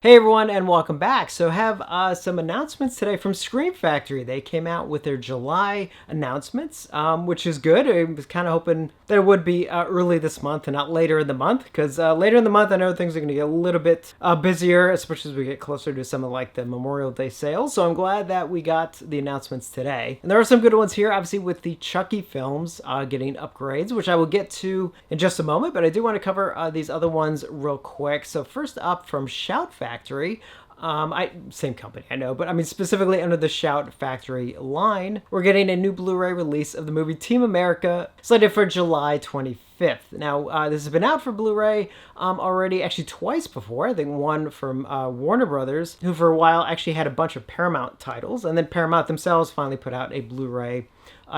Hey everyone, and welcome back. So have some announcements today from Scream Factory. They came out with their July announcements, which is good. I was kind of hoping that it would be early this month and not later in the month, because later in the month I know things are going to get a little bit busier, especially as we get closer to some of like the Memorial Day sales. So I'm glad that we got the announcements today. And there are some good ones here, obviously with the Chucky films getting upgrades, which I will get to in just a moment, but I do want to cover these other ones real quick. So first up from Shout Factory. Same company, I know, but I mean specifically under the Shout Factory line, we're getting a new Blu-ray release of the movie Team America, slated for July 25th. Now, this has been out for Blu-ray already, actually twice before. I think one from Warner Brothers, who for a while actually had a bunch of Paramount titles, and then Paramount themselves finally put out a Blu-ray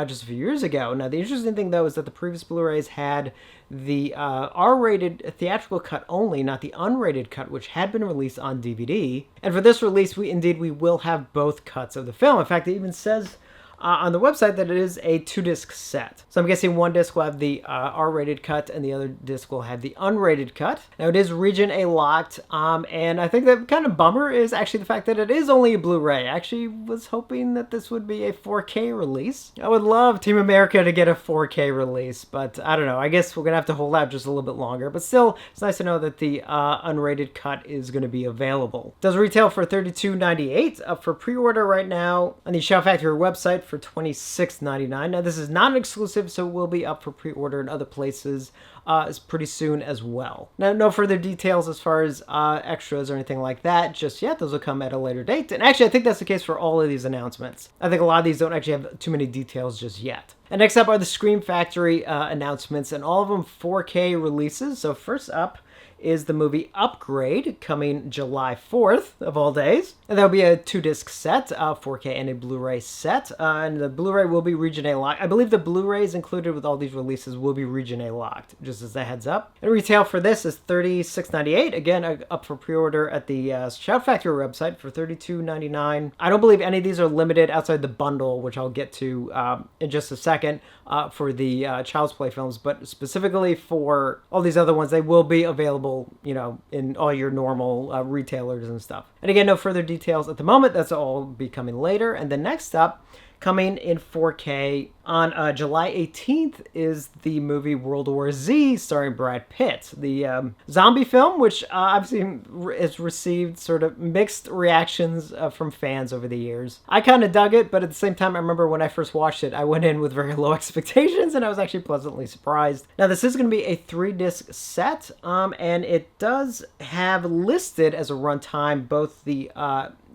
just a few years ago. Now, the interesting thing, though, is that the previous Blu-rays had the R-rated theatrical cut only, not the unrated cut, which had been released on DVD. And for this release, we will have both cuts of the film. In fact, it even says on the website that it is a 2-disc set. So I'm guessing one disc will have the R-rated cut and the other disc will have the unrated cut. Now it is region A locked, and I think the kind of bummer is actually the fact that it is only a Blu-ray. I actually was hoping that this would be a 4K release. I would love Team America to get a 4K release, but I don't know. I guess we're gonna have to hold out just a little bit longer, but still, it's nice to know that the unrated cut is gonna be available. It does retail for $32.98, up for pre-order right now on the Shout Factory website for $26.99. Now this is not an exclusive, so it will be up for pre-order in other places pretty soon as well. Now, no further details as far as extras or anything like that just yet. Those will come at a later date. And actually, I think that's the case for all of these announcements. I think a lot of these don't actually have too many details just yet. And next up are the Scream Factory announcements, and all of them 4K releases. So first up is the movie Upgrade, coming July 4th, of all days. And that'll be a 2-disc set, 4K and a Blu-ray set. And the Blu-ray will be region A locked. I believe the Blu-rays included with all these releases will be region A locked, just as a heads up. And retail for this is $36.98. Again, up for pre-order at the Shout Factory website for $32.99. I don't believe any of these are limited outside the bundle, which I'll get to in just a second, for the Child's Play films. But specifically for all these other ones, they will be available, you know, in all your normal retailers and stuff. And again, no further details at the moment. That's all be coming later. And then next up, coming in 4K on July 18th is the movie World War Z, starring Brad Pitt. The zombie film, which obviously has received sort of mixed reactions from fans over the years. I kind of dug it, but at the same time, I remember when I first watched it, I went in with very low expectations, and I was actually pleasantly surprised. Now, this is going to be a 3-disc set, and it does have listed as a runtime both the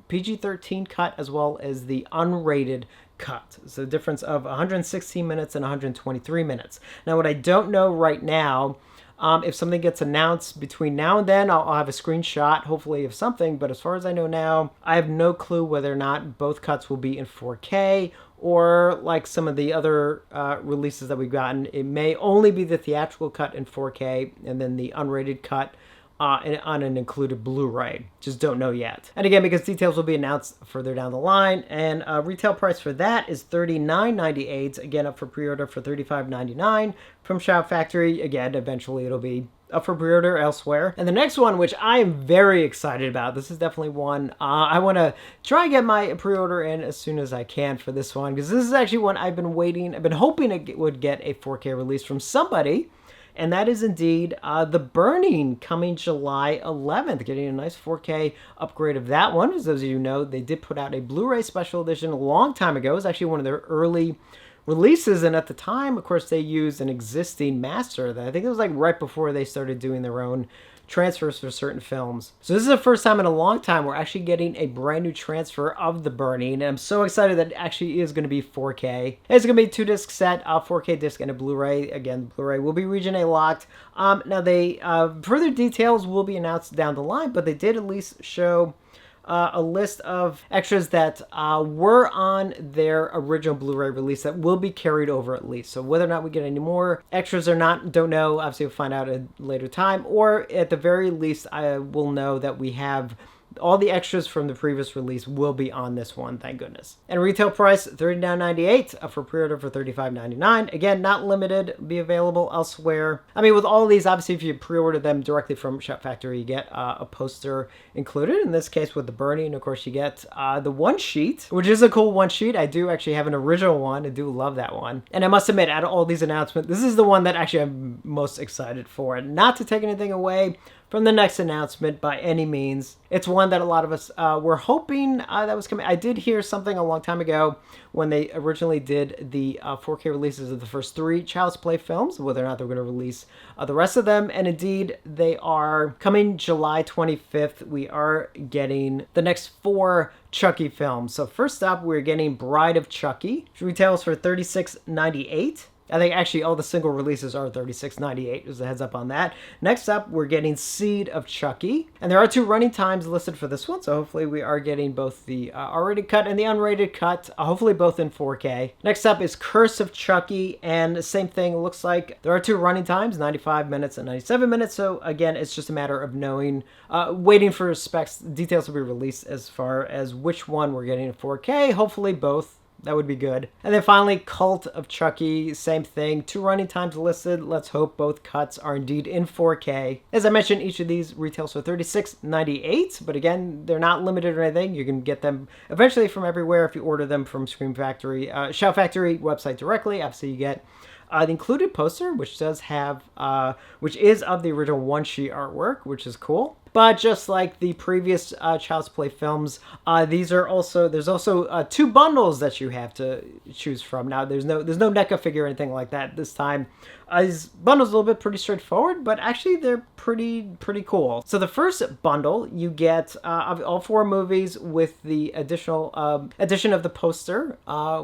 PG-13 cut as well as the unrated cut. So a difference of 116 minutes and 123 minutes. Now, what I don't know right now, if something gets announced between now and then, I'll have a screenshot, hopefully, of something. But as far as I know now, I have no clue whether or not both cuts will be in 4K, or like some of the other releases that we've gotten, it may only be the theatrical cut in 4K and then the unrated cut on an included Blu-ray. Just don't know yet. And again, because details will be announced further down the line, and retail price for that is $39.98. Again, up for pre-order for $35.99 from Shout Factory. Again, eventually it'll be up for pre-order elsewhere. And the next one, which I am very excited about, this is definitely one I want to try and get my pre-order in as soon as I can for this one, because this is actually one I've been hoping it would get a 4K release from somebody. And that is indeed The Burning, coming July 11th, getting a nice 4K upgrade of that one. As those of you know, they did put out a Blu-ray special edition a long time ago. It was actually one of their early releases, and at the time, of course, they used an existing master. That I think it was like right before they started doing their own transfers for certain films. So this is the first time in a long time we're actually getting a brand new transfer of The Burning, and I'm so excited that it actually is going to be 4K. It's going to be a 2-disc set, a 4K disc, and a Blu-ray. Again, Blu-ray will be region A locked. Now, they further details will be announced down the line, but they did at least show a list of extras that were on their original Blu-ray release that will be carried over at least. So whether or not we get any more extras or not, don't know. Obviously, we'll find out at a later time. Or at the very least, I will know that we have all the extras from the previous release will be on this one, thank goodness. And retail price $39.98 for pre-order for $35.99. Again, not limited, be available elsewhere. I mean, with all these, obviously, if you pre-order them directly from Shout Factory, you get a poster included. In this case, with the Burning, of course, you get the one sheet, which is a cool one sheet. I do actually have an original one. I do love that one. And I must admit, out of all these announcements, this is the one that actually I'm most excited for. Not to take anything away from the next announcement by any means. It's one that a lot of us were hoping that was coming. I did hear something a long time ago when they originally did the 4K releases of the first 3 Child's Play films, whether or not they're going to release the rest of them. And indeed, they are coming July 25th. We are getting the next 4 Chucky films. So first up, we're getting Bride of Chucky, which retails for $36.98. I think actually all the single releases are $36.98, just a heads up on that. Next up, we're getting Seed of Chucky. And there are 2 running times listed for this one, so hopefully we are getting both the R-rated cut and the unrated cut, hopefully both in 4K. Next up is Curse of Chucky, and the same thing, looks like there are 2 running times, 95 minutes and 97 minutes, so again, it's just a matter of knowing, waiting for specs, details to be released as far as which one we're getting in 4K, hopefully both. That would be good. And then finally, Cult of Chucky, same thing. 2 running times listed. Let's hope both cuts are indeed in 4K. As I mentioned, each of these retails for $36.98, but again, they're not limited or anything. You can get them eventually from everywhere if you order them from Shout Factory website directly. Obviously, you get the included poster, which does have, which is of the original one-sheet artwork, which is cool. But just like the previous Child's Play films, there's also 2 bundles that you have to choose from. Now, there's no NECA figure or anything like that this time. These bundles are a little bit pretty straightforward, but actually they're pretty cool. So the first bundle, you get all 4 movies with the additional addition of the poster,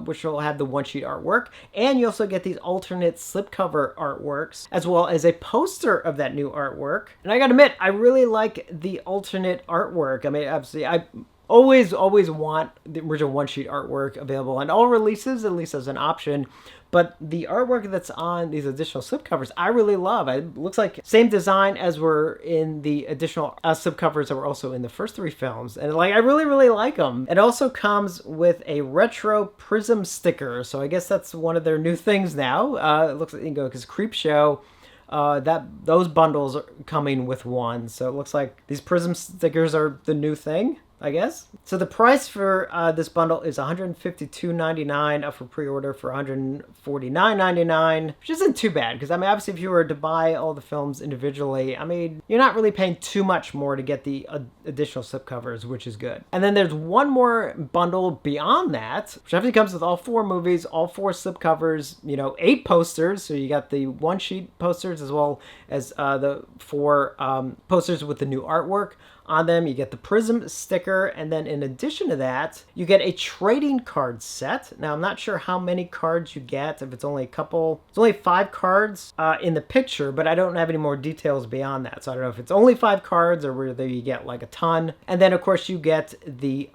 which will have the one-sheet artwork, and you also get these alternate slipcover artworks, as well as a poster of that new artwork. And I gotta admit, I really like the alternate artwork. I mean, obviously, I always want the original one-sheet artwork available on all releases, at least as an option. But the artwork that's on these additional slipcovers, I really love. It looks like same design as were in the additional slipcovers that were also in the first 3 films. And I really like them. It also comes with a retro prism sticker. So I guess that's one of their new things now. It looks like, because Creepshow, those bundles are coming with one. So it looks like these prism stickers are the new thing, I guess. So the price for this bundle is $152.99 for pre-order for $149.99, which isn't too bad, because I mean, obviously if you were to buy all the films individually, I mean, you're not really paying too much more to get the additional slipcovers, which is good. And then there's one more bundle beyond that, which actually comes with all 4 movies, all 4 slipcovers, 8 posters, so you got the one-sheet posters as well as the 4 posters with the new artwork on them. You get the prism sticker, and then in addition to that, you get a trading card set. Now, I'm not sure how many cards you get, if it's only a couple. It's only 5 cards in the picture, but I don't have any more details beyond that. So I don't know if it's only 5 cards or whether you get like a ton. And then, of course, you get the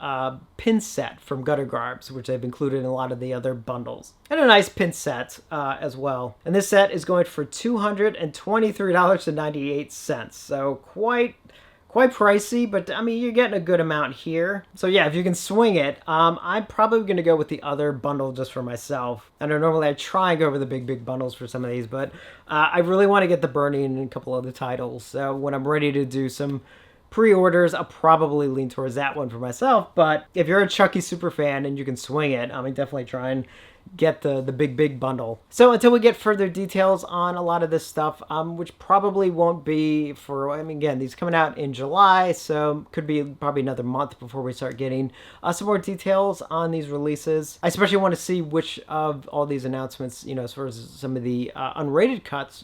pin set from Gutter Garbs, which they've included in a lot of the other bundles. And a nice pin set as well. And this set is going for $223.98. So quite pricey, but I mean, you're getting a good amount here. So yeah, if you can swing it, I'm probably going to go with the other bundle just for myself. I know normally I try and go over the big bundles for some of these, but I really want to get the Burning and a couple other titles. So when I'm ready to do some pre-orders, I'll probably lean towards that one for myself. But if you're a Chucky super fan and you can swing it, I mean, definitely try and get the big bundle. So until we get further details on a lot of this stuff, which probably won't be for, I mean, again, these coming out in July, so could be probably another month before we start getting some more details on these releases. I especially want to see which of all these announcements, as far as some of the unrated cuts,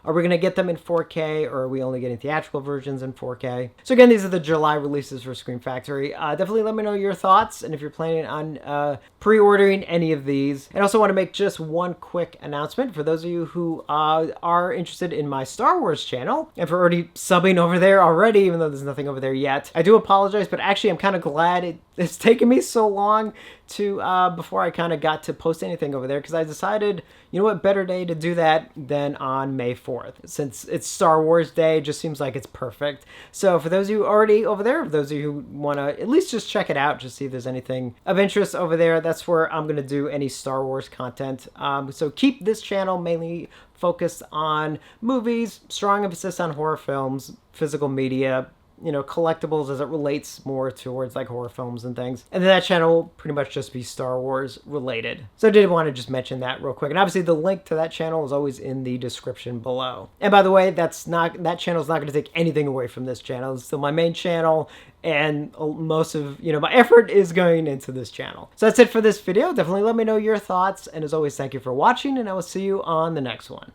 are we going to get them in 4K, or are we only getting theatrical versions in 4K? So again, these are the July releases for Scream Factory. Definitely let me know your thoughts, and if you're planning on pre-ordering any of these. And I also want to make just one quick announcement for those of you who are interested in my Star Wars channel, and for already subbing over there already, even though there's nothing over there yet. I do apologize, but actually I'm kind of glad it's taken me so long to before I kind of got to post anything over there, because I decided, you know what, better day to do that than on May 4th. Since it's Star Wars Day, it just seems like it's perfect. So for those of you already over there, for those of you who want to at least just check it out, just see if there's anything of interest over there, that's where I'm going to do any Star Wars content. So keep this channel mainly focused on movies, strong emphasis on horror films, physical media, you know, collectibles as it relates more towards like horror films and things. And then that channel will pretty much just be Star Wars related. So I did want to just mention that real quick. And obviously the link to that channel is always in the description below. And by the way, that channel is not going to take anything away from this channel. It's still my main channel, and most of, you know, my effort is going into this channel. So that's it for this video. Definitely let me know your thoughts. And as always, thank you for watching, and I will see you on the next one.